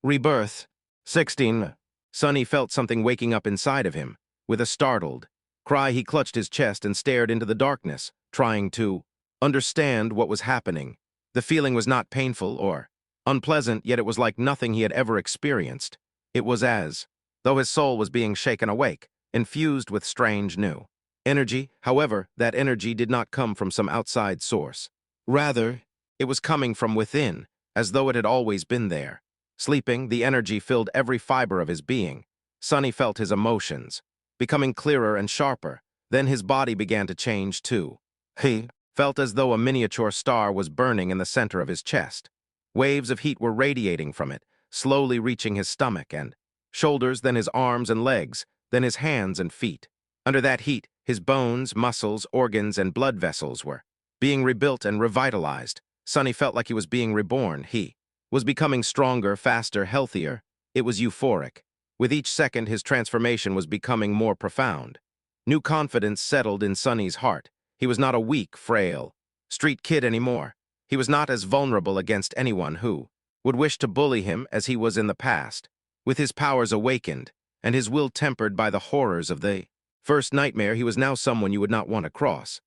Rebirth. 16. Sonny felt something waking up inside of him. With a startled cry, he clutched his chest and stared into the darkness, trying to understand what was happening. The feeling was not painful or unpleasant, yet it was like nothing he had ever experienced. It was as though his soul was being shaken awake, infused with strange new energy. However, that energy did not come from some outside source. Rather, it was coming from within, as though it had always been there. Sleeping, the energy filled every fiber of his being. Sonny felt his emotions becoming clearer and sharper. Then his body began to change too. He felt as though a miniature star was burning in the center of his chest. Waves of heat were radiating from it, slowly reaching his stomach and shoulders, then his arms and legs, then his hands and feet. Under that heat, his bones, muscles, organs, and blood vessels were being rebuilt and revitalized. Sonny felt like he was being reborn. He was becoming stronger, faster, healthier. It was euphoric. With each second, his transformation was becoming more profound. New confidence settled in Sonny's heart. He was not a weak, frail street kid anymore. He was not as vulnerable against anyone who would wish to bully him as he was in the past. With his powers awakened and his will tempered by the horrors of the first nightmare, he was now someone you would not want to cross.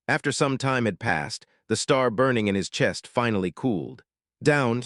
After some time had passed, the star burning in his chest finally cooled down.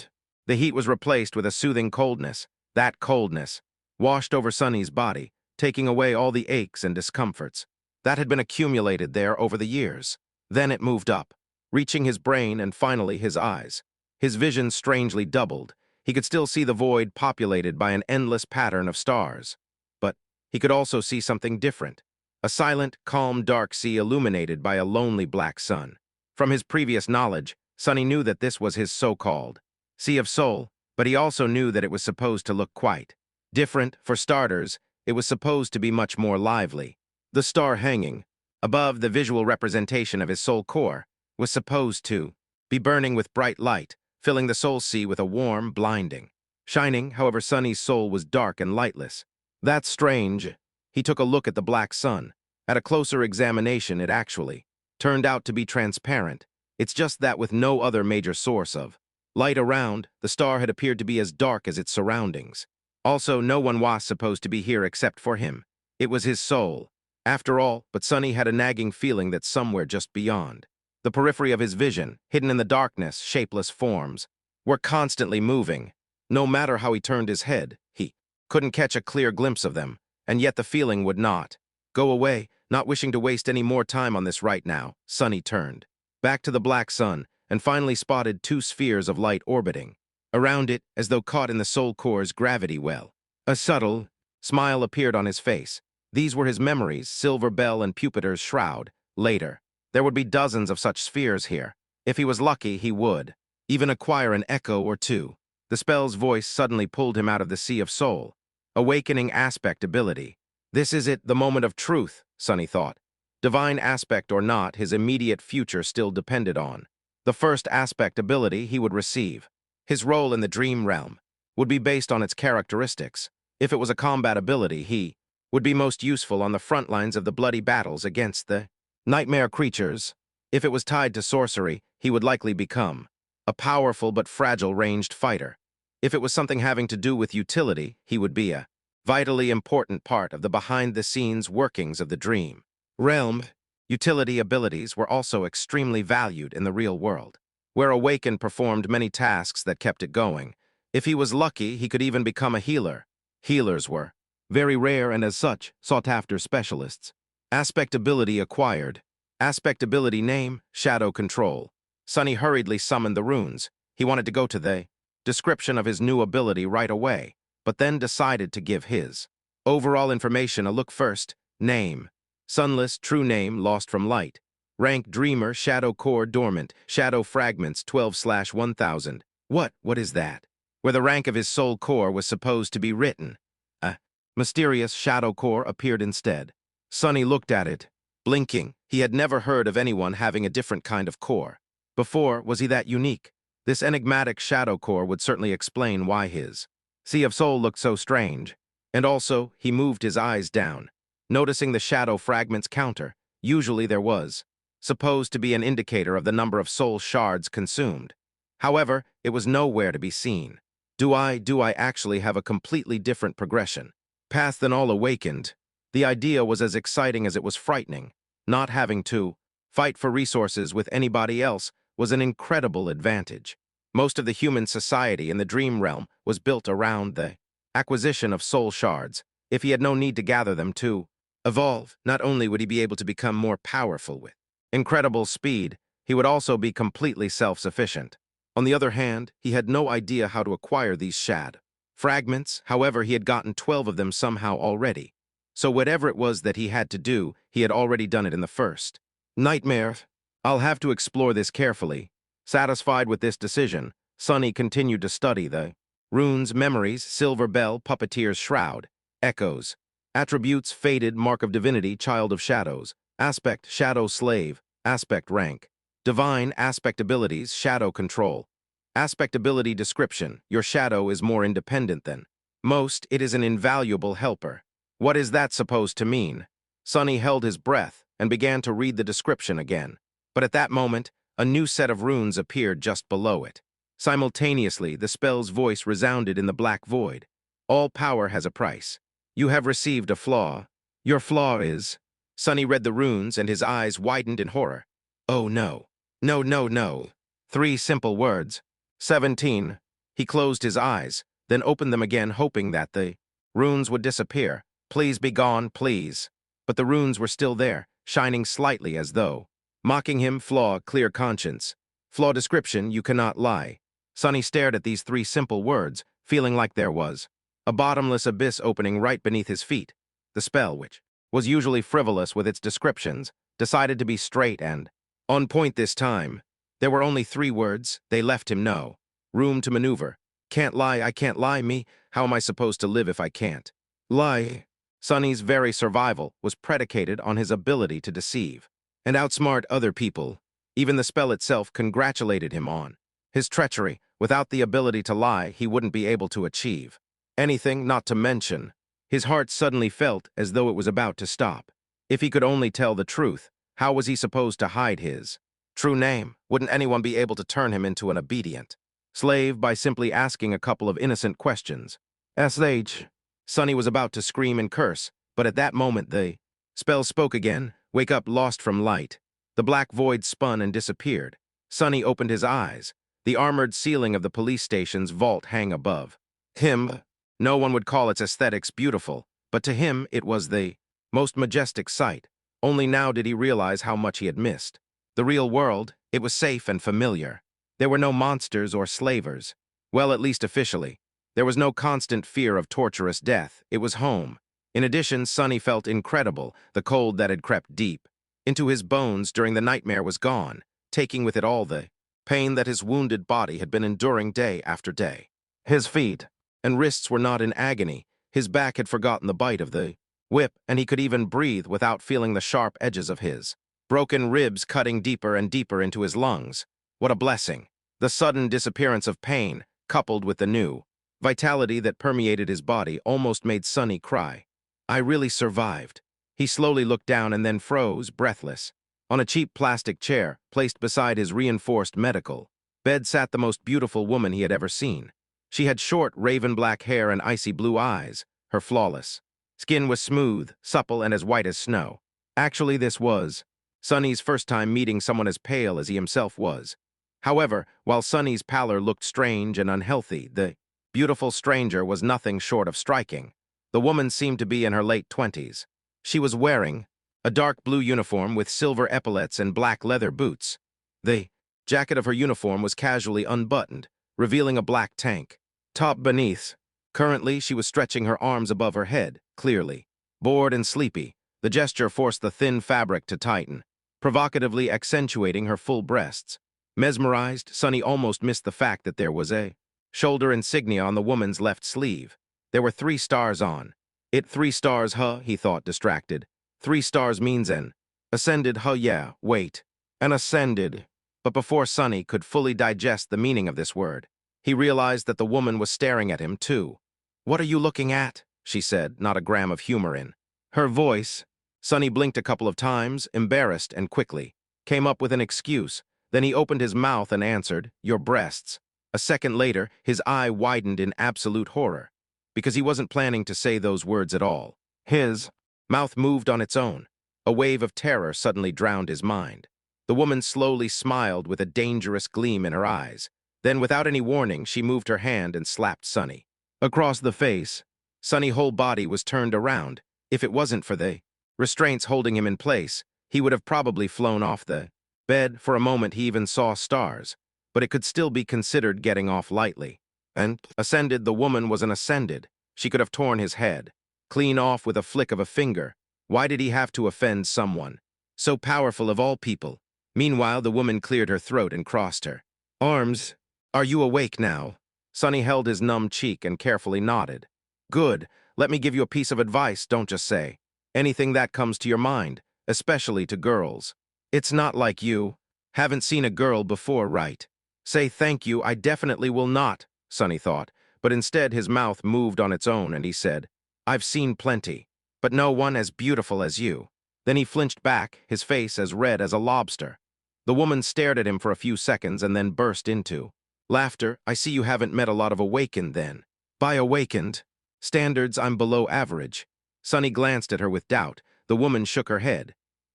The heat was replaced with a soothing coldness. That coldness washed over Sonny's body, taking away all the aches and discomforts that had been accumulated there over the years. Then it moved up, reaching his brain and finally his eyes. His vision strangely doubled. He could still see the void populated by an endless pattern of stars. But he could also see something different. A silent, calm, dark sea illuminated by a lonely black sun. From his previous knowledge, Sonny knew that this was his so-called Sea of Soul, but he also knew that it was supposed to look quite different. For starters, it was supposed to be much more lively. The star hanging above the visual representation of his soul core was supposed to be burning with bright light, filling the soul sea with a warm, blinding shining. However, Sonny's soul was dark and lightless. That's strange. He took a look at the black sun. At a closer examination, it actually turned out to be transparent. It's just that with no other major source of light around, the star had appeared to be as dark as its surroundings. Also, no one was supposed to be here except for him. It was his soul, after all, but Sonny had a nagging feeling that somewhere just beyond the periphery of his vision, hidden in the darkness, shapeless forms were constantly moving. No matter how he turned his head, he couldn't catch a clear glimpse of them, and yet the feeling would not go away. Not wishing to waste any more time on this right now, Sonny turned back to the black sun and finally spotted two spheres of light orbiting around it as though caught in the soul core's gravity well. A subtle smile appeared on his face. These were his memories, Silver Bell and Jupiter's shroud. Later, there would be dozens of such spheres here. If he was lucky, he would even acquire an echo or two. The spell's voice suddenly pulled him out of the sea of soul. Awakening aspect ability. This is it, the moment of truth, Sonny thought. Divine aspect or not, his immediate future still depended on the first aspect ability he would receive. His role in the dream realm would be based on its characteristics. If it was a combat ability, he would be most useful on the front lines of the bloody battles against the nightmare creatures. If it was tied to sorcery, he would likely become a powerful but fragile ranged fighter. If it was something having to do with utility, he would be a vitally important part of the behind-the-scenes workings of the dream realm. Utility abilities were also extremely valued in the real world, where Awakened performed many tasks that kept it going. If he was lucky, he could even become a healer. Healers were very rare and as such, sought-after specialists. Aspect ability acquired. Aspect ability name, Shadow Control. Sonny hurriedly summoned the runes. He wanted to go to the description of his new ability right away, but then decided to give his overall information a look first. Name: Sunless, true name, lost from light. Rank: Dreamer, Shadow Core dormant, Shadow Fragments 12/1000. What is that? Where the rank of his soul core was supposed to be written. A mysterious Shadow Core appeared instead. Sonny looked at it, blinking. He had never heard of anyone having a different kind of core before. Was he that unique? This enigmatic Shadow Core would certainly explain why his Sea of Soul looked so strange. And also, he moved his eyes down, noticing the Shadow Fragments counter. Usually there was supposed to be an indicator of the number of soul shards consumed. However, it was nowhere to be seen. Do I actually have a completely different progression? Path than all awakened. The idea was as exciting as it was frightening. Not having to fight for resources with anybody else was an incredible advantage. Most of the human society in the dream realm was built around the acquisition of soul shards. If he had no need to gather them to evolve, not only would he be able to become more powerful with incredible speed, he would also be completely self-sufficient. On the other hand, he had no idea how to acquire these shad fragments. However, he had gotten 12 of them somehow already. So whatever it was that he had to do, he had already done it in the first nightmare. I'll have to explore this carefully. Satisfied with this decision, Sunny continued to study the runes, memories, silver bell, puppeteer's shroud, echoes, attributes, faded, mark of divinity, child of shadows, aspect, shadow slave, aspect rank, divine, aspect abilities, shadow control, aspect ability description, your shadow is more independent than most, it is an invaluable helper. What is that supposed to mean? Sunny held his breath and began to read the description again. But at that moment, a new set of runes appeared just below it. Simultaneously, the spell's voice resounded in the black void. All power has a price. You have received a flaw. Your flaw is... Sunny read the runes and his eyes widened in horror. Oh no. No, no, no. 3 simple words. 17. He closed his eyes, then opened them again, hoping that the runes would disappear. Please be gone, please. But the runes were still there, shining slightly as though mocking him. Flaw, clear conscience. Flaw description, you cannot lie. Sunny stared at these 3 simple words, feeling like there was a bottomless abyss opening right beneath his feet. The spell, which was usually frivolous with its descriptions, decided to be straight and on point this time. There were only 3 words. They left him no room to maneuver. Can't lie, I can't lie, me. How am I supposed to live if I can't lie? Sunny's very survival was predicated on his ability to deceive and outsmart other people. Even the spell itself congratulated him on his treachery. Without the ability to lie, he wouldn't be able to achieve anything, not to mention. His heart suddenly felt as though it was about to stop. If he could only tell the truth, how was he supposed to hide his true name? Wouldn't anyone be able to turn him into an obedient slave by simply asking a couple of innocent questions? SH. Sunny was about to scream and curse, but at that moment the spell spoke again. Wake up, lost from light. The black void spun and disappeared. Sunny opened his eyes. The armored ceiling of the police station's vault hung above him. No one would call its aesthetics beautiful, but to him it was the most majestic sight. Only now did he realize how much he had missed. The real world, it was safe and familiar. There were no monsters or slavers. Well, at least officially. There was no constant fear of torturous death. It was home. In addition, Sunny felt incredible. The cold that had crept deep into his bones during the nightmare was gone, taking with it all the pain that his wounded body had been enduring day after day. His feet and wrists were not in agony. His back had forgotten the bite of the whip, and he could even breathe without feeling the sharp edges of his broken ribs cutting deeper and deeper into his lungs. What a blessing! The sudden disappearance of pain, coupled with the new vitality that permeated his body, almost made Sunny cry. I really survived. He slowly looked down and then froze, breathless. On a cheap plastic chair, placed beside his reinforced medical bed, sat the most beautiful woman he had ever seen. She had short, raven-black hair and icy blue eyes. Her flawless skin was smooth, supple, and as white as snow. Actually, this was Sunny's first time meeting someone as pale as he himself was. However, while Sunny's pallor looked strange and unhealthy, the beautiful stranger was nothing short of striking. The woman seemed to be in her late 20s. She was wearing a dark blue uniform with silver epaulets and black leather boots. The jacket of her uniform was casually unbuttoned, revealing a black tank top beneath. Currently, she was stretching her arms above her head, clearly bored and sleepy. The gesture forced the thin fabric to tighten, provocatively accentuating her full breasts. Mesmerized, Sunny almost missed the fact that there was a shoulder insignia on the woman's left sleeve. There were 3 stars on it. 3 stars, huh? He thought, distracted. 3 stars means an ascended, huh? Yeah, wait. An ascended. But before Sunny could fully digest the meaning of this word, he realized that the woman was staring at him, too. What are you looking at? She said, not a gram of humor in her voice. Sunny blinked a couple of times, embarrassed, and quickly came up with an excuse. Then he opened his mouth and answered, your breasts. A second later, his eye widened in absolute horror, because he wasn't planning to say those words at all. His mouth moved on its own. A wave of terror suddenly drowned his mind. The woman slowly smiled with a dangerous gleam in her eyes. Then, without any warning, she moved her hand and slapped Sonny across the face. Sonny's whole body was turned around. If it wasn't for the restraints holding him in place, he would have probably flown off the bed. For a moment, he even saw stars, but it could still be considered getting off lightly. And ascended, the woman was an ascended. She could have torn his head clean off with a flick of a finger. Why did he have to offend someone so powerful of all people? Meanwhile, the woman cleared her throat and crossed her arms. Are you awake now? Sonny held his numb cheek and carefully nodded. Good. Let me give you a piece of advice. Don't just say anything that comes to your mind, especially to girls. It's not like you haven't seen a girl before, right? Say thank you. I definitely will not, Sonny thought, but instead his mouth moved on its own and he said, I've seen plenty, but no one as beautiful as you. Then he flinched back, his face as red as a lobster. The woman stared at him for a few seconds and then burst into laughter. I see you haven't met a lot of awakened then. By awakened standards, I'm below average. Sonny glanced at her with doubt. The woman shook her head.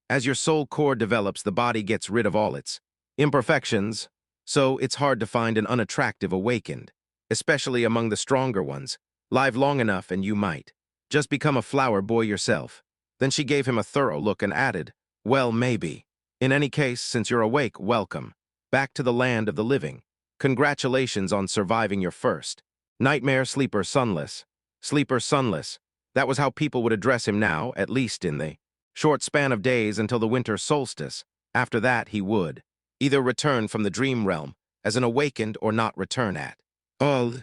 As your soul core develops, the body gets rid of all its imperfections, so it's hard to find an unattractive awakened, especially among the stronger ones. Live long enough and you might just become a flower boy yourself. Then she gave him a thorough look and added, well, maybe. In any case, since you're awake, welcome back to the land of the living. Congratulations on surviving your first nightmare. Sleeper Sunless. Sleeper Sunless. That was how people would address him now, at least in the short span of days until the winter solstice. After that, he would either return from the dream realm as an awakened or not return at all.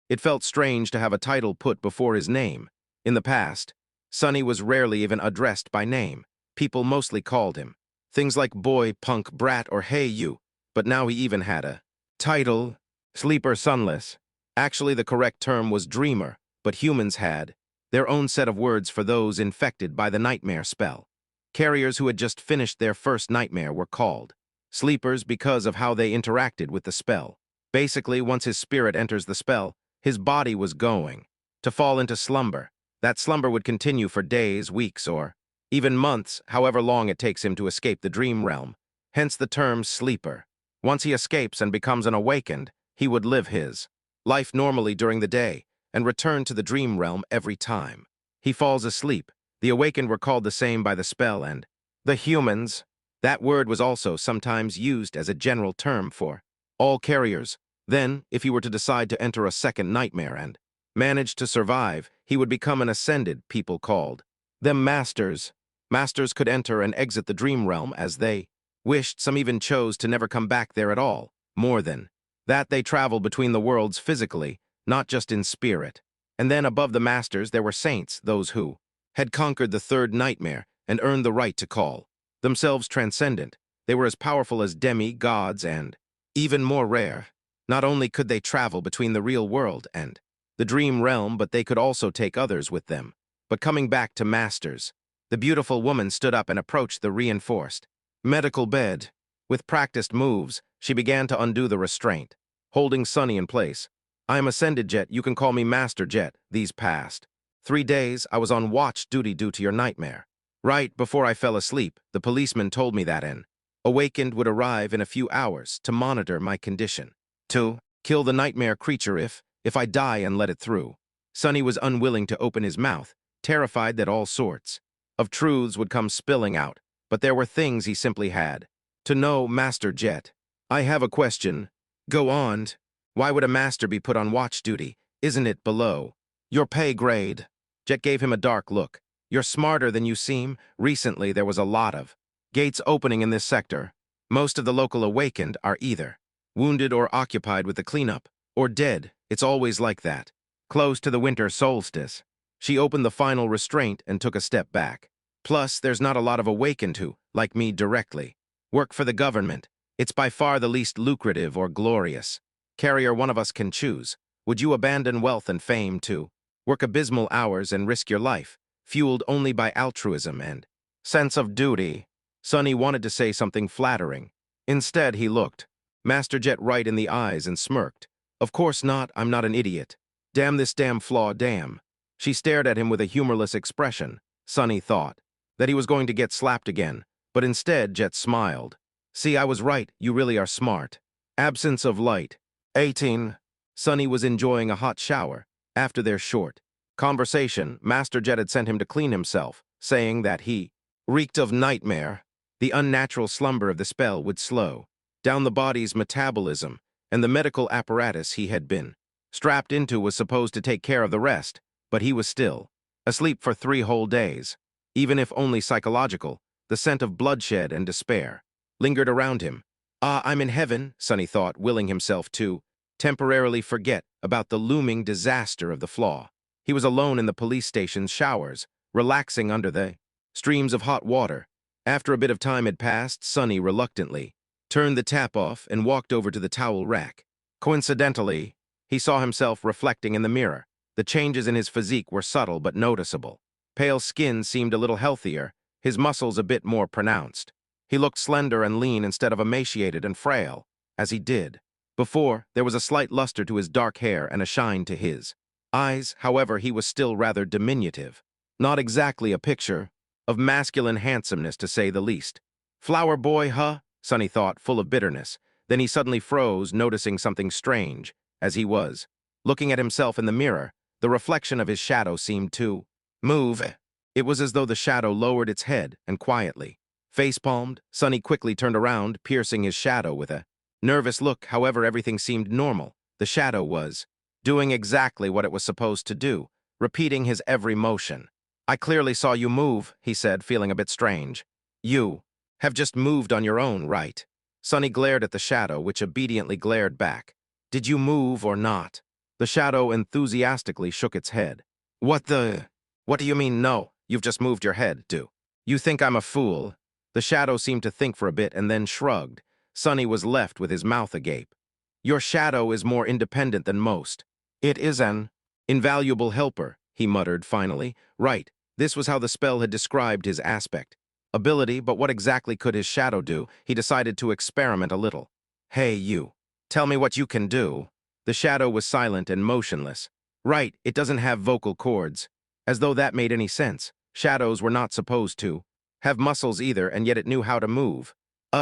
It felt strange to have a title put before his name. In the past, Sonny was rarely even addressed by name. People mostly called him things like boy, punk, brat, or hey you, but now he even had a title, Sleeper Sunless. Actually, the correct term was dreamer, but humans had their own set of words for those infected by the nightmare spell. Carriers who had just finished their first nightmare were called sleepers because of how they interacted with the spell. Basically, once his spirit enters the spell, his body was going to fall into slumber. That slumber would continue for days, weeks, or even months, however long it takes him to escape the dream realm. Hence the term sleeper. Once he escapes and becomes an awakened, he would live his life normally during the day and return to the dream realm every time he falls asleep. The awakened were called the same by the spell, and the humans. That word was also sometimes used as a general term for all carriers. Then, if he were to decide to enter a second nightmare and manage to survive, he would become an ascended. People called them masters. Masters could enter and exit the dream realm as they wished. Some even chose to never come back there at all. More than that, they traveled between the worlds physically, not just in spirit. And then above the masters there were saints, those who had conquered the third nightmare and earned the right to call themselves transcendent. They were as powerful as demi-gods and even more rare. Not only could they travel between the real world and the dream realm, but they could also take others with them. But coming back to masters, the beautiful woman stood up and approached the reinforced medical bed. With practiced moves, she began to undo the restraint, holding Sonny in place. I am Ascended Jet. You can call me Master Jet. These past 3 days, I was on watch duty due to your nightmare. Right before I fell asleep, the policeman told me that an awakened would arrive in a few hours to monitor my condition. To kill the nightmare creature if I die and let it through. Sonny was unwilling to open his mouth, terrified that all sorts of truths would come spilling out, but there were things he simply had to know. Master Jet, I have a question. Go on. Why would a master be put on watch duty? Isn't it below your pay grade? Jet gave him a dark look. You're smarter than you seem. Recently, there was a lot of gates opening in this sector. Most of the local awakened are either wounded or occupied with the cleanup, or dead. It's always like that. Close to the winter solstice, she opened the final restraint and took a step back. Plus, there's not a lot of awakened who, like me directly, work for the government. It's by far the least lucrative or glorious carrier one of us can choose. Would you abandon wealth and fame to work abysmal hours and risk your life, fueled only by altruism and sense of duty? Sonny wanted to say something flattering. Instead, he looked Master Jet right in the eyes and smirked. Of course not, I'm not an idiot. Damn this damn flaw, damn. She stared at him with a humorless expression. Sunny thought that he was going to get slapped again, but instead Jet smiled. See, I was right, you really are smart. Absence of light. 18. Sunny was enjoying a hot shower. After their short conversation, Master Jet had sent him to clean himself, saying that he reeked of nightmare. The unnatural slumber of the spell would slow down the body's metabolism, and the medical apparatus he had been strapped into was supposed to take care of the rest, but he was still asleep for 3 whole days. Even if only psychological, the scent of bloodshed and despair lingered around him. Ah, I'm in heaven, Sunny thought, willing himself to temporarily forget about the looming disaster of the flaw. He was alone in the police station's showers, relaxing under the streams of hot water. After a bit of time had passed, Sunny reluctantly turned the tap off and walked over to the towel rack. Coincidentally, he saw himself reflecting in the mirror. The changes in his physique were subtle but noticeable. Pale skin seemed a little healthier, his muscles a bit more pronounced. He looked slender and lean instead of emaciated and frail, as he did before. There was a slight luster to his dark hair and a shine to his eyes. However, he was still rather diminutive. Not exactly a picture of masculine handsomeness, to say the least. Flower boy, huh? Sunny thought, full of bitterness. Then he suddenly froze, noticing something strange. As he was looking at himself in the mirror, the reflection of his shadow seemed to move. It was as though the shadow lowered its head and quietly face-palmed. Sunny quickly turned around, piercing his shadow with a nervous look. However, everything seemed normal. The shadow was doing exactly what it was supposed to do, repeating his every motion. I clearly saw you move, he said, feeling a bit strange. You have just moved on your own, right? Sunny glared at the shadow, which obediently glared back. Did you move or not? The shadow enthusiastically shook its head. What do you mean, no? You've just moved your head, do you think I'm a fool? The shadow seemed to think for a bit and then shrugged. Sunny was left with his mouth agape. Your shadow is more independent than most. It is an invaluable helper, he muttered finally. Right, this was how the spell had described his aspect. Ability, but what exactly could his shadow do? He decided to experiment a little. Hey, you. Tell me what you can do. The shadow was silent and motionless. Right, it doesn't have vocal cords. As though that made any sense. Shadows were not supposed to have muscles either, and yet it knew how to move.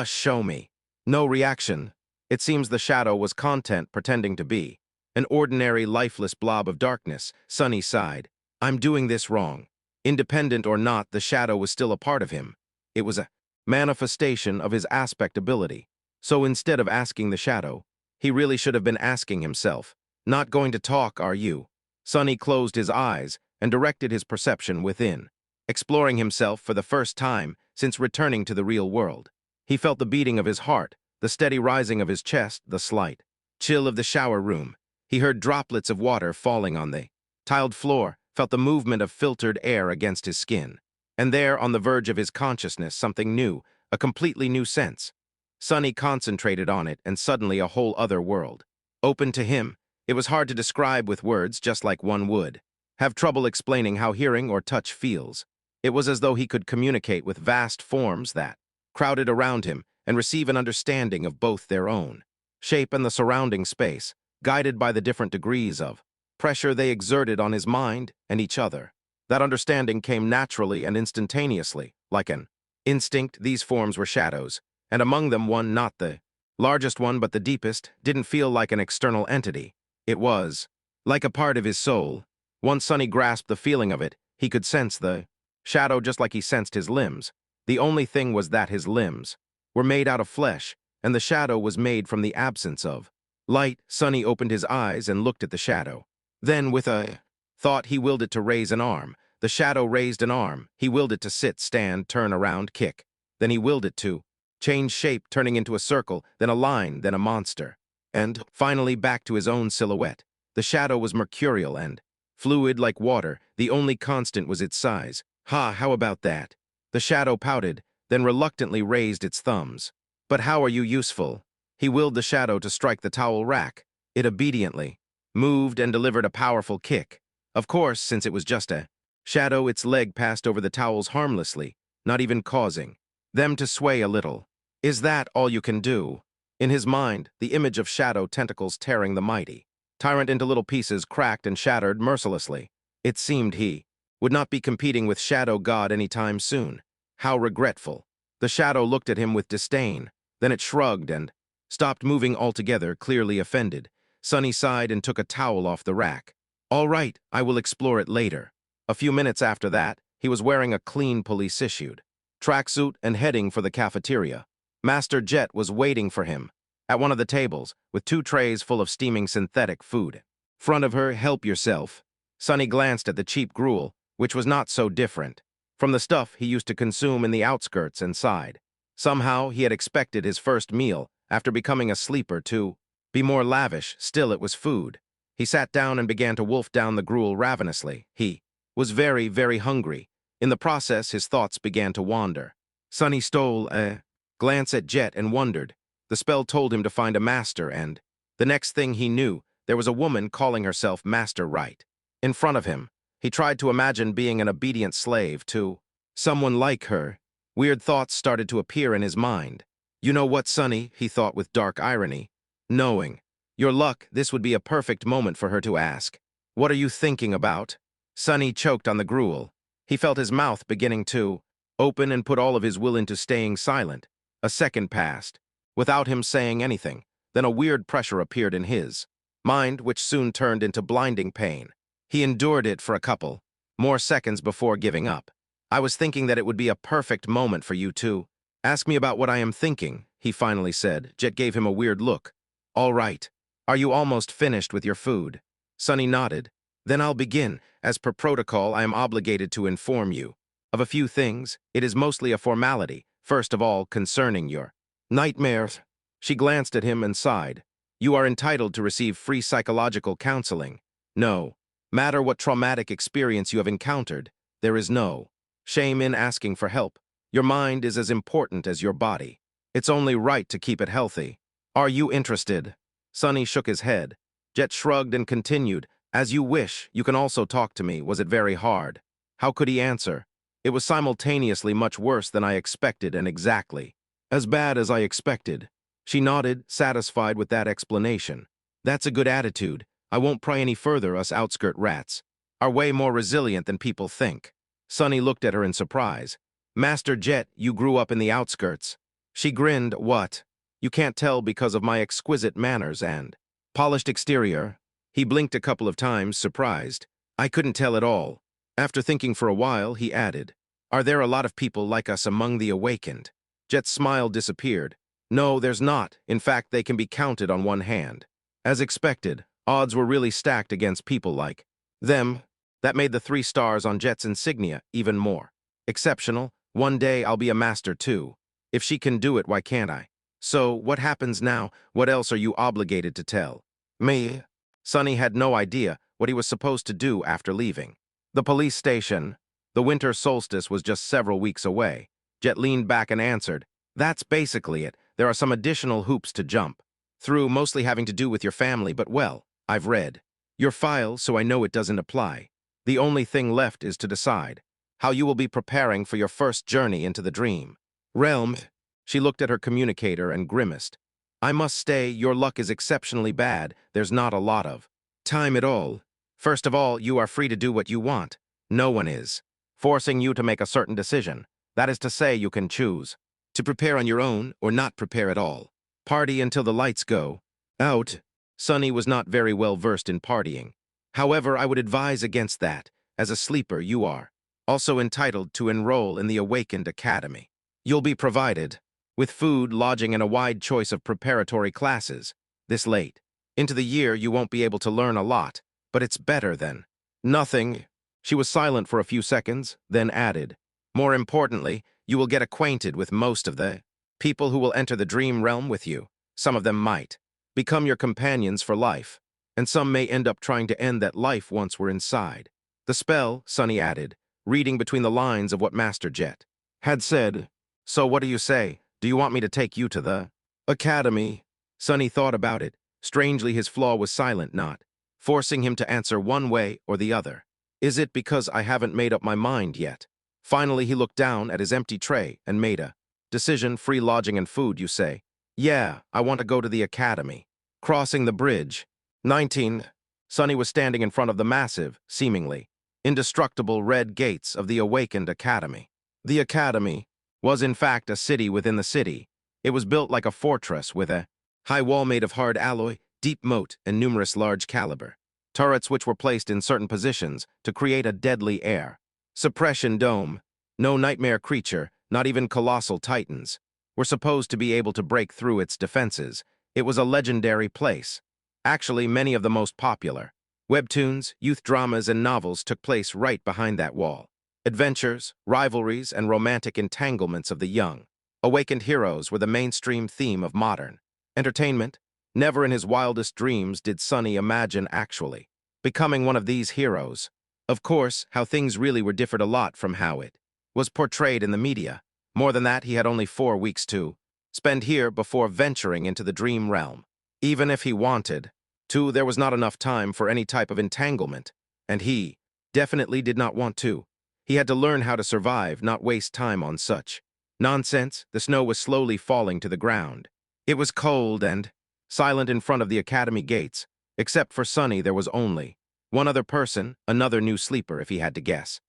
Show me. No reaction. It seems the shadow was content pretending to be an ordinary, lifeless blob of darkness. Sunny sighed. I'm doing this wrong. Independent or not, the shadow was still a part of him. It was a manifestation of his aspect ability. So instead of asking the shadow, he really should have been asking himself. Not going to talk, are you? Sunny closed his eyes and directed his perception within, exploring himself for the first time since returning to the real world. He felt the beating of his heart, the steady rising of his chest, the slight chill of the shower room. He heard droplets of water falling on the tiled floor, felt the movement of filtered air against his skin. And there, on the verge of his consciousness, something new, a completely new sense. Sunny concentrated on it, and suddenly a whole other world opened to him. It was hard to describe with words, just like one would have trouble explaining how hearing or touch feels. It was as though he could communicate with vast forms that crowded around him and receive an understanding of both their own shape and the surrounding space, guided by the different degrees of pressure they exerted on his mind and each other. That understanding came naturally and instantaneously, like an instinct. These forms were shadows, and among them one, not the largest one but the deepest, didn't feel like an external entity. It was like a part of his soul. Once Sunny grasped the feeling of it, he could sense the shadow just like he sensed his limbs. The only thing was that his limbs were made out of flesh, and the shadow was made from the absence of light. Sunny opened his eyes and looked at the shadow. Then, with a thought, he willed it to raise an arm. The shadow raised an arm. He willed it to sit, stand, turn around, kick. Then he willed it to change shape, turning into a circle, then a line, then a monster. And, finally, back to his own silhouette. The shadow was mercurial and fluid like water. The only constant was its size. How about that? The shadow pouted, then reluctantly raised its thumbs. But how are you useful? He willed the shadow to strike the towel rack. It obediently moved and delivered a powerful kick. Of course, since it was just a shadow, its leg passed over the towels harmlessly, not even causing them to sway a little. Is that all you can do? In his mind, the image of shadow tentacles tearing the mighty tyrant into little pieces cracked and shattered mercilessly. It seemed he would not be competing with Shadow God any time soon. How regretful. The shadow looked at him with disdain. Then it shrugged and stopped moving altogether, clearly offended. Sonny sighed and took a towel off the rack. All right, I will explore it later. A few minutes after that, he was wearing a clean police-issued tracksuit and heading for the cafeteria. Master Jet was waiting for him at one of the tables with 2 trays full of steaming synthetic food. Front of her, help yourself. Sonny glanced at the cheap gruel, which was not so different from the stuff he used to consume in the outskirts, and sighed. Somehow he had expected his first meal, after becoming a sleeper, to be more lavish. Still, it was food. He sat down and began to wolf down the gruel ravenously. He was very, very hungry. In the process, his thoughts began to wander. Sonny stole a glance at Jet and wondered. The spell told him to find a master, and the next thing he knew, there was a woman calling herself Master Right in front of him. He tried to imagine being an obedient slave to someone like her. Weird thoughts started to appear in his mind. You know what, Sonny, he thought with dark irony. Knowing your luck, this would be a perfect moment for her to ask. What are you thinking about? Sonny choked on the gruel. He felt his mouth beginning to open and put all of his will into staying silent. A second passed, without him saying anything. Then a weird pressure appeared in his mind, which soon turned into blinding pain. He endured it for a couple more seconds before giving up. I was thinking that it would be a perfect moment for you to ask me about what I am thinking, he finally said. Jet gave him a weird look. All right. Are you almost finished with your food? Sonny nodded. Then I'll begin. As per protocol, I am obligated to inform you of a few things. It is mostly a formality. First of all, concerning your nightmares. She glanced at him and sighed. You are entitled to receive free psychological counseling. No matter what traumatic experience you have encountered, there is no shame in asking for help. Your mind is as important as your body. It's only right to keep it healthy. Are you interested? Sonny shook his head. Jet shrugged and continued. As you wish, you can also talk to me. Was it very hard? How could he answer? It was simultaneously much worse than I expected and exactly as bad as I expected. She nodded, satisfied with that explanation. That's a good attitude. I won't pry any further. Us outskirt rats are way more resilient than people think. Sonny looked at her in surprise. Master Jet, you grew up in the outskirts. She grinned. What? You can't tell because of my exquisite manners and polished exterior. He blinked a couple of times, surprised. I couldn't tell at all. After thinking for a while, he added, Are there a lot of people like us among the awakened? Jet's smile disappeared. No, there's not. In fact, they can be counted on one hand. As expected, odds were really stacked against people like them. That made the 3 stars on Jet's insignia even more exceptional. One day I'll be a master too. If she can do it, why can't I? So, what happens now? What else are you obligated to tell me? Sonny had no idea what he was supposed to do after leaving the police station. The winter solstice was just several weeks away. Jet leaned back and answered, That's basically it. There are some additional hoops to jump through, mostly having to do with your family, but well, I've read your file, so I know it doesn't apply. The only thing left is to decide how you will be preparing for your first journey into the dream realm. She looked at her communicator and grimaced. I must say, your luck is exceptionally bad. There's not a lot of time at all. First of all, you are free to do what you want. No one is forcing you to make a certain decision. That is to say, you can choose to prepare on your own or not prepare at all. Party until the lights go out. Sonny was not very well versed in partying. However, I would advise against that. As a sleeper, you are also entitled to enroll in the Awakened Academy. You'll be provided with food, lodging, and a wide choice of preparatory classes. This late into the year, you won't be able to learn a lot, but it's better than nothing. She was silent for a few seconds, then added, More importantly, you will get acquainted with most of the people who will enter the dream realm with you. Some of them might become your companions for life, and some may end up trying to end that life once we're inside. The spell, Sonny added, reading between the lines of what Master Jet had said. So what do you say? Do you want me to take you to the academy? Sonny thought about it. Strangely, his flaw was silent, not forcing him to answer one way or the other. Is it because I haven't made up my mind yet? Finally, he looked down at his empty tray and made a decision. Free lodging and food, you say? Yeah, I want to go to the academy. Crossing the bridge. 19. Sonny was standing in front of the massive, seemingly indestructible red gates of the awakened academy. The academy was in fact a city within the city. It was built like a fortress with a high wall made of hard alloy, deep moat, and numerous large caliber turrets which were placed in certain positions to create a deadly air suppression dome. No nightmare creature, not even colossal titans, were supposed to be able to break through its defenses. It was a legendary place. Actually, many of the most popular webtoons, youth dramas, and novels took place right behind that wall. Adventures, rivalries, and romantic entanglements of the young, awakened heroes were the mainstream theme of modern entertainment. Never in his wildest dreams did Sonny imagine actually becoming one of these heroes. Of course, how things really were differed a lot from how it was portrayed in the media. More than that, he had only 4 weeks to spend here before venturing into the dream realm. Even if he wanted to, there was not enough time for any type of entanglement, and he definitely did not want to. He had to learn how to survive, not waste time on such nonsense. The snow was slowly falling to the ground. It was cold and silent in front of the academy gates. Except for Sonny, there was only one other person, another new sleeper if he had to guess.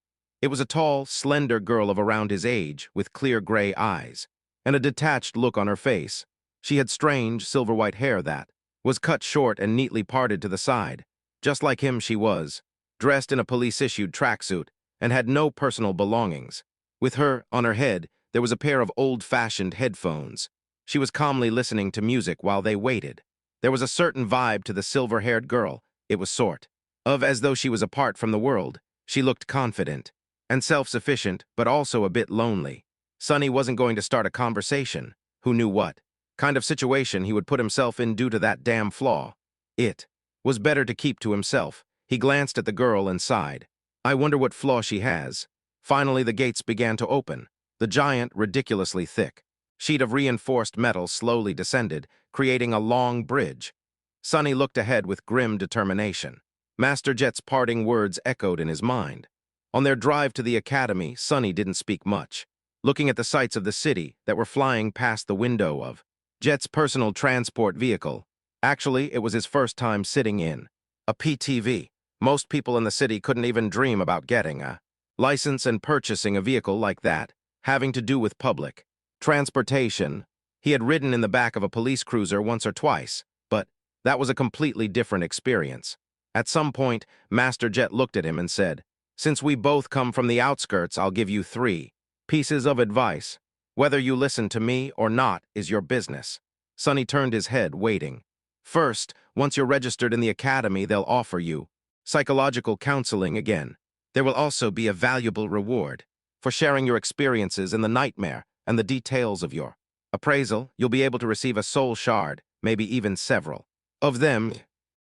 It was a tall, slender girl of around his age, with clear gray eyes and a detached look on her face. She had strange, silver-white hair that was cut short and neatly parted to the side. Just like him, she was dressed in a police-issued tracksuit and had no personal belongings. With her, on her head, there was a pair of old-fashioned headphones. She was calmly listening to music while they waited. There was a certain vibe to the silver-haired girl. It was sort of as though she was apart from the world. She looked confident and self-sufficient, but also a bit lonely. Sonny wasn't going to start a conversation. Who knew what kind of situation he would put himself in due to that damn flaw? It was better to keep to himself. He glanced at the girl and sighed. I wonder what flaw she has. Finally, the gates began to open. The giant, ridiculously thick sheet of reinforced metal slowly descended, creating a long bridge. Sonny looked ahead with grim determination. Master Jet's parting words echoed in his mind. On their drive to the academy, Sonny didn't speak much, looking at the sights of the city that were flying past the window of Jet's personal transport vehicle. Actually, it was his first time sitting in a PTV. Most people in the city couldn't even dream about getting a license and purchasing a vehicle like that, having to do with public transportation. He had ridden in the back of a police cruiser once or twice, but that was a completely different experience. At some point, Master Jet looked at him and said, since we both come from the outskirts, I'll give you 3 pieces of advice. Whether you listen to me or not is your business. Sonny turned his head, waiting. First, once you're registered in the academy, they'll offer you psychological counseling again. There will also be a valuable reward for sharing your experiences in the nightmare and the details of your appraisal. You'll be able to receive a soul shard, maybe even several of them.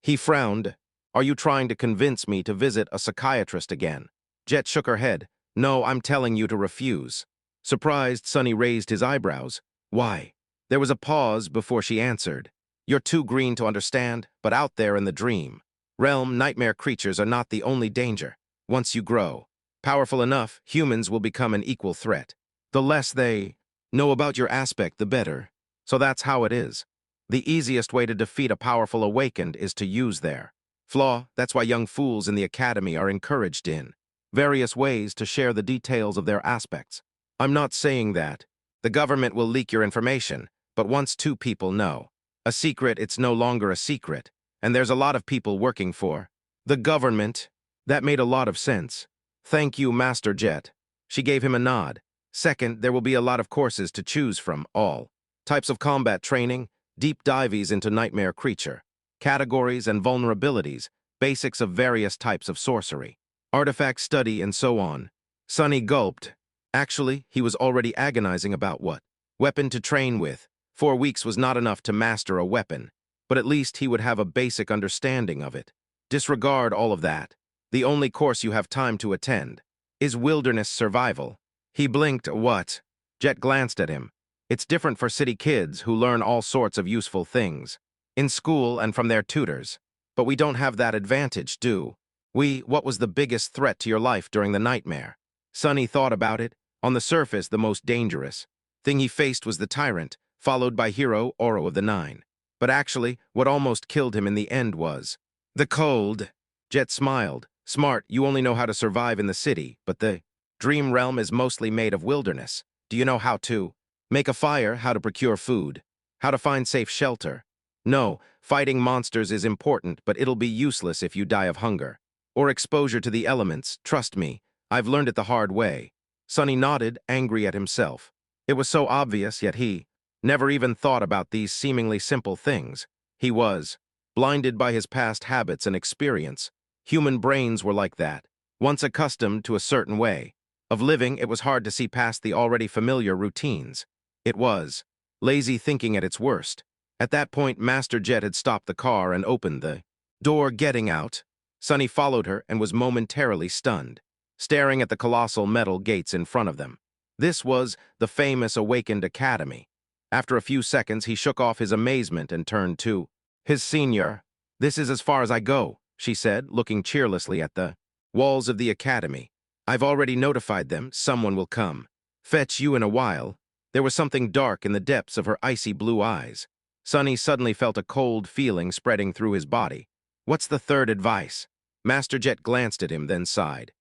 He frowned. Are you trying to convince me to visit a psychiatrist again? Jet shook her head. No, I'm telling you to refuse. Surprised, Sonny raised his eyebrows. Why? There was a pause before she answered. You're too green to understand, but out there in the dream realm, nightmare creatures are not the only danger. Once you grow powerful enough, humans will become an equal threat. The less they know about your aspect, the better. So that's how it is. The easiest way to defeat a powerful awakened is to use their flaw. That's why young fools in the academy are encouraged in various ways to share the details of their aspects. I'm not saying that the government will leak your information, but once 2 people know a secret, it's no longer a secret, and there's a lot of people working for the government. That made a lot of sense. Thank you, Master Jet. She gave him a nod. Second, there will be a lot of courses to choose from, all types of combat training, deep dives into nightmare creature categories and vulnerabilities, basics of various types of sorcery, artifact study, and so on. Sonny gulped. Actually, he was already agonizing about what weapon to train with. 4 weeks was not enough to master a weapon, but at least he would have a basic understanding of it. Disregard all of that. The only course you have time to attend is wilderness survival. He blinked. What? Jet glanced at him. It's different for city kids who learn all sorts of useful things in school and from their tutors. But we don't have that advantage, do we? What was the biggest threat to your life during the nightmare? Sonny thought about it. On the surface, the most dangerous thing he faced was the tyrant, followed by hero Oro of the Nine. But actually, what almost killed him in the end was the cold. Jet smiled. Smart, you only know how to survive in the city, but the dream realm is mostly made of wilderness. Do you know how to make a fire, how to procure food, how to find safe shelter? No, fighting monsters is important, but it'll be useless if you die of hunger. Or exposure to the elements, trust me, I've learned it the hard way. Sonny nodded, angry at himself. It was so obvious, yet he never even thought about these seemingly simple things. He was blinded by his past habits and experience. Human brains were like that. Once accustomed to a certain way of living, it was hard to see past the already familiar routines. It was lazy thinking at its worst. At that point, Master Jet had stopped the car and opened the door. Getting out, Sonny followed her and was momentarily stunned, staring at the colossal metal gates in front of them. This was the famous Awakened Academy. After a few seconds, he shook off his amazement and turned to his senior. "This is as far as I go," she said, looking cheerlessly at the walls of the academy. "I've already notified them. Someone will come fetch you in a while." There was something dark in the depths of her icy blue eyes. Sonny suddenly felt a cold feeling spreading through his body. "What's the third advice?" Master Jet glanced at him, then sighed.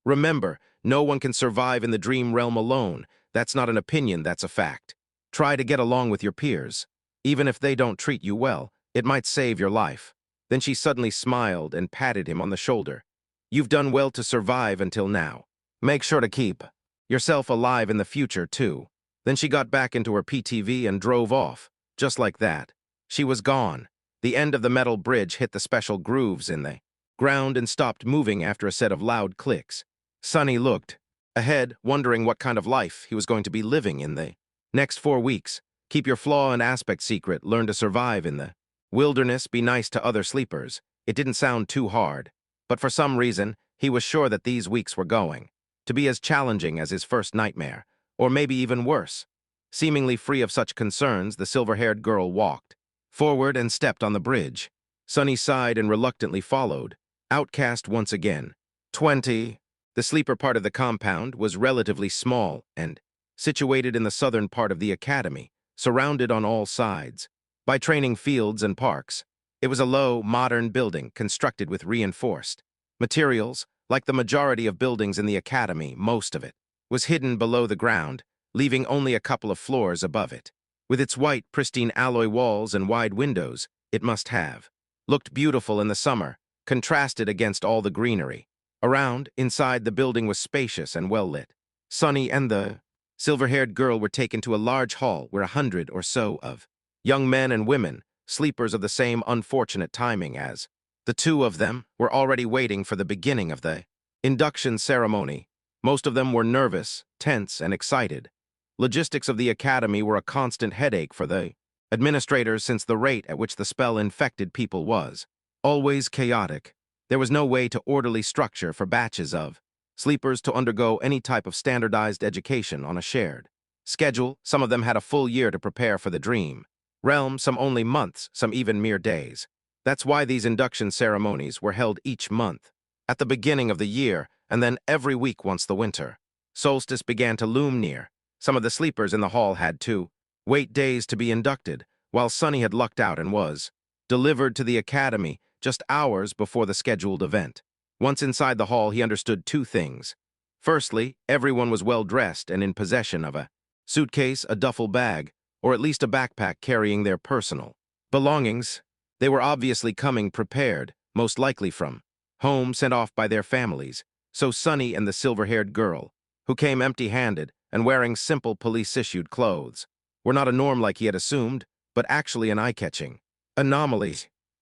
"Remember, no one can survive in the dream realm alone. That's not an opinion, that's a fact. Try to get along with your peers. Even if they don't treat you well, it might save your life." Then she suddenly smiled and patted him on the shoulder. "You've done well to survive until now. Make sure to keep yourself alive in the future, too." Then she got back into her PTV and drove off. Just like that, she was gone. The end of the metal bridge hit the special grooves in the ground and stopped moving after a set of loud clicks. Sonny looked ahead, wondering what kind of life he was going to be living in the next 4 weeks. Keep your flaw and aspect secret, learn to survive in the wilderness, be nice to other sleepers. It didn't sound too hard, but for some reason, he was sure that these weeks were going to be as challenging as his first nightmare, or maybe even worse. Seemingly free of such concerns, the silver-haired girl walked forward and stepped on the bridge. Sonny sighed and reluctantly followed. Outcast once again. 20. The sleeper part of the compound was relatively small and situated in the southern part of the academy, surrounded on all sides by training fields and parks. It was a low, modern building constructed with reinforced materials. Like the majority of buildings in the academy, most of it was hidden below the ground, leaving only a couple of floors above it. With its white, pristine alloy walls and wide windows, it must have looked beautiful in the summer, contrasted against all the greenery around. Inside, the building was spacious and well-lit. Sonny and the silver-haired girl were taken to a large hall where 100 or so of young men and women, sleepers of the same unfortunate timing as the two of them, were already waiting for the beginning of the induction ceremony. Most of them were nervous, tense, and excited. Logistics of the academy were a constant headache for the administrators, since the rate at which the spell infected people was always chaotic. There was no way to orderly structure for batches of sleepers to undergo any type of standardized education on a shared schedule. Some of them had a full year to prepare for the dream realm, some only months, some even mere days. That's why these induction ceremonies were held each month, at the beginning of the year, and then every week once the winter solstice began to loom near. Some of the sleepers in the hall had to wait days to be inducted, while Sonny had lucked out and was delivered to the academy just hours before the scheduled event. Once inside the hall, he understood two things. Firstly, everyone was well-dressed and in possession of a suitcase, a duffel bag, or at least a backpack carrying their personal belongings. They were obviously coming prepared, most likely from home, sent off by their families. So Sonny and the silver-haired girl, who came empty-handed and wearing simple police-issued clothes, were not a norm like he had assumed, but actually an eye-catching anomaly.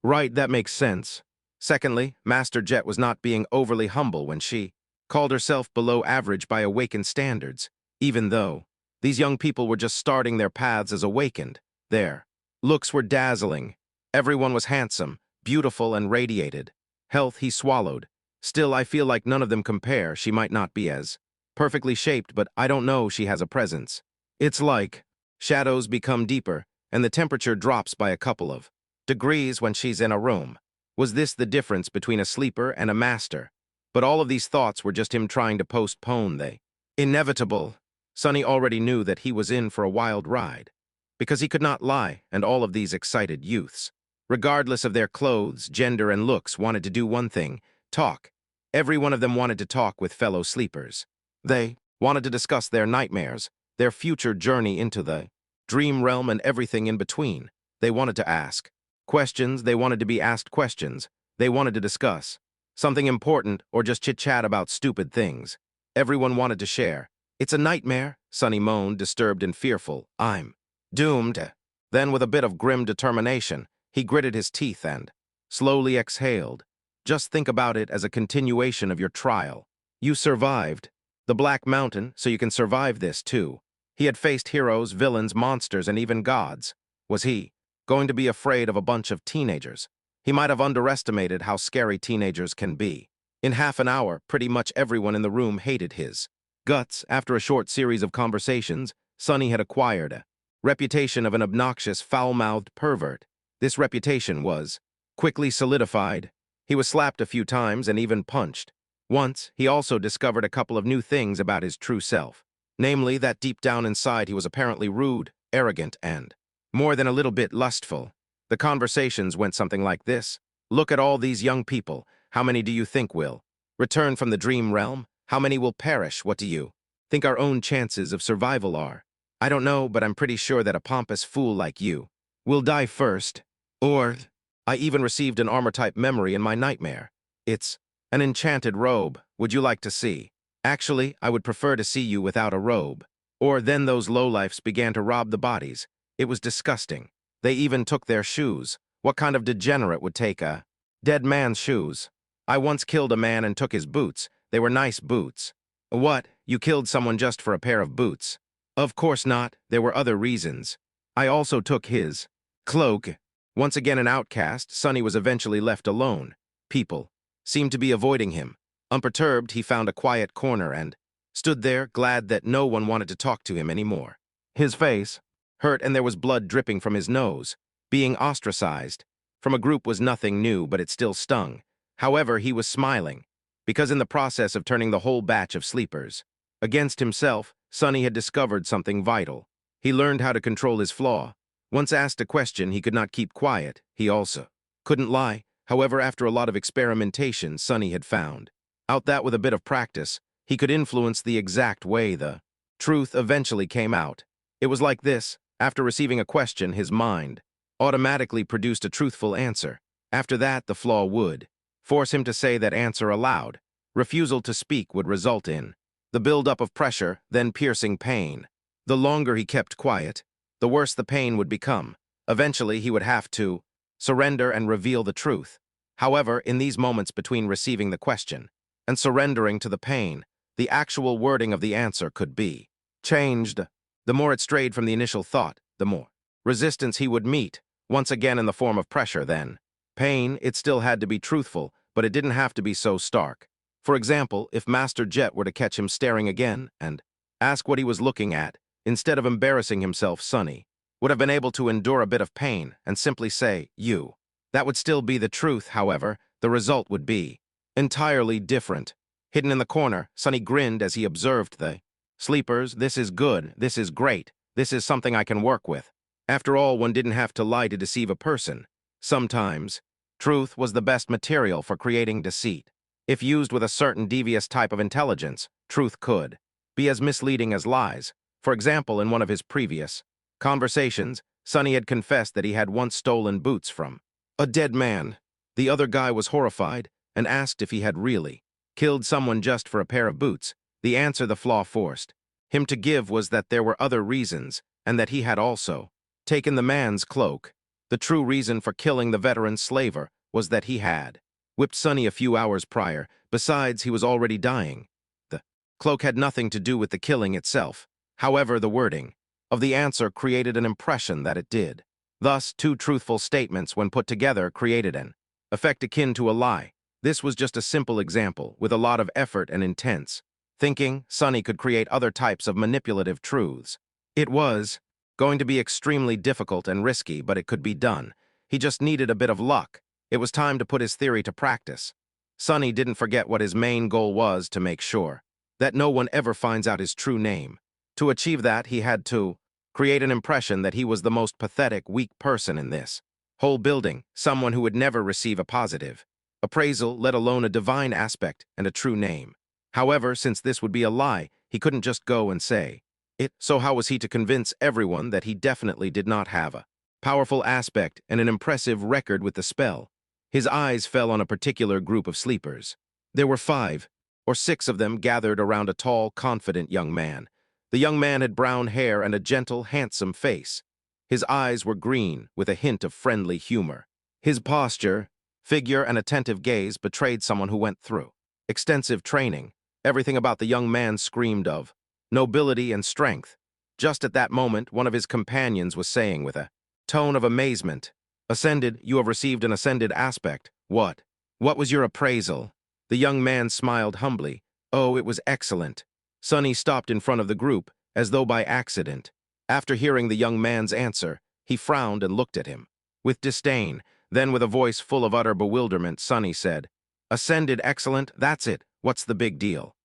Right, that makes sense. Secondly, Master Jet was not being overly humble when she called herself below average by Awakened standards, even though these young people were just starting their paths as Awakened. Their looks were dazzling. Everyone was handsome, beautiful, and radiated. Health he swallowed. Still, I feel like none of them compare. She might not be as perfectly shaped, but I don't know, she has a presence. It's like shadows become deeper, and the temperature drops by a couple of degrees when she's in a room. Was this the difference between a sleeper and a master? But all of these thoughts were just him trying to postpone the inevitable. Sonny already knew that he was in for a wild ride. because he could not lie, and all of these excited youths, regardless of their clothes, gender, and looks, wanted to do one thing: talk. Every one of them wanted to talk with fellow sleepers. They wanted to discuss their nightmares, their future journey into the dream realm, and everything in between. They wanted to ask questions, they wanted to be asked questions, they wanted to discuss something important or just chit-chat about stupid things. Everyone wanted to share. "It's a nightmare," Sonny moaned, disturbed and fearful. "I'm doomed." Then, with a bit of grim determination, he gritted his teeth and slowly exhaled. "Just think about it as a continuation of your trial. You survived the Black Mountain, so you can survive this too." He had faced heroes, villains, monsters, and even gods. Was he going to be afraid of a bunch of teenagers? He might have underestimated how scary teenagers can be. In half an hour, pretty much everyone in the room hated his guts. After a short series of conversations, Sonny had acquired a reputation of an obnoxious, foul-mouthed pervert. This reputation was quickly solidified. He was slapped a few times and even punched. Once, he also discovered a couple of new things about his true self. Namely, that deep down inside he was apparently rude, arrogant, and more than a little bit lustful. The conversations went something like this: "Look at all these young people. How many do you think will return from the dream realm? How many will perish? What do you think our own chances of survival are? I don't know, but I'm pretty sure that a pompous fool like you will die first. Or, I even received an armor-type memory in my nightmare. It's an enchanted robe. Would you like to see? Actually, I would prefer to see you without a robe." Or then those lowlifes began to rob the bodies. It was disgusting. They even took their shoes. What kind of degenerate would take a dead man's shoes? "I once killed a man and took his boots. They were nice boots." "What? You killed someone just for a pair of boots?" "Of course not. There were other reasons. I also took his cloak." Once again an outcast, Sonny was eventually left alone. People seemed to be avoiding him. Unperturbed, he found a quiet corner and stood there, glad that no one wanted to talk to him anymore. His face hurt, and there was blood dripping from his nose. Being ostracized from a group was nothing new, but it still stung. However, he was smiling, because in the process of turning the whole batch of sleepers against himself, Sonny had discovered something vital. He learned how to control his flaw. Once asked a question, he could not keep quiet. He also couldn't lie. However, after a lot of experimentation, Sonny had found out that with a bit of practice, he could influence the exact way the truth eventually came out. It was like this: after receiving a question, his mind automatically produced a truthful answer. After that, the flaw would force him to say that answer aloud. Refusal to speak would result in the buildup of pressure, then piercing pain. The longer he kept quiet, the worse the pain would become. Eventually, he would have to surrender and reveal the truth. However, in these moments between receiving the question and surrendering to the pain, the actual wording of the answer could be changed. The more it strayed from the initial thought, the more resistance he would meet, once again in the form of pressure. Then pain. It still had to be truthful, but it didn't have to be so stark. For example, if Master Jet were to catch him staring again and ask what he was looking at, instead of embarrassing himself, Sonny would have been able to endure a bit of pain and simply say, "You." That would still be the truth. However, the result would be entirely different. Hidden in the corner, Sonny grinned as he observed the sleepers. "This is good. This is great. This is something I can work with." After all, one didn't have to lie to deceive a person. Sometimes, truth was the best material for creating deceit. If used with a certain devious type of intelligence, truth could be as misleading as lies. For example, in one of his previous conversations, Sonny had confessed that he had once stolen boots from a dead man. The other guy was horrified and asked if he had really killed someone just for a pair of boots. The answer the flaw forced him to give was that there were other reasons, and that he had also taken the man's cloak. The true reason for killing the veteran slaver was that he had whipped Sonny a few hours prior. Besides, he was already dying. The cloak had nothing to do with the killing itself. However, the wording of the answer created an impression that it did. Thus, two truthful statements, when put together, created an effect akin to a lie. This was just a simple example. With a lot of effort and intense thinking, Sonny could create other types of manipulative truths. It was going to be extremely difficult and risky, but it could be done. He just needed a bit of luck. It was time to put his theory to practice. Sonny didn't forget what his main goal was: to make sure that no one ever finds out his true name. To achieve that, he had to create an impression that he was the most pathetic, weak person in this whole building, someone who would never receive a positive appraisal, let alone a divine aspect and a true name. However, since this would be a lie, he couldn't just go and say it, so how was he to convince everyone that he definitely did not have a powerful aspect and an impressive record with the spell? His eyes fell on a particular group of sleepers. There were 5 or 6 of them gathered around a tall, confident young man. The young man had brown hair and a gentle, handsome face. His eyes were green, with a hint of friendly humor. His posture, figure, and attentive gaze betrayed someone who went through extensive training. Everything about the young man screamed of nobility and strength. Just at that moment, one of his companions was saying with a tone of amazement, "Ascended, you have received an ascended aspect. What? What was your appraisal?" The young man smiled humbly. "Oh, it was excellent." Sonny stopped in front of the group, as though by accident. After hearing the young man's answer, he frowned and looked at him with disdain. Then, with a voice full of utter bewilderment, Sonny said, "Ascended excellent, that's it. What's the big deal?"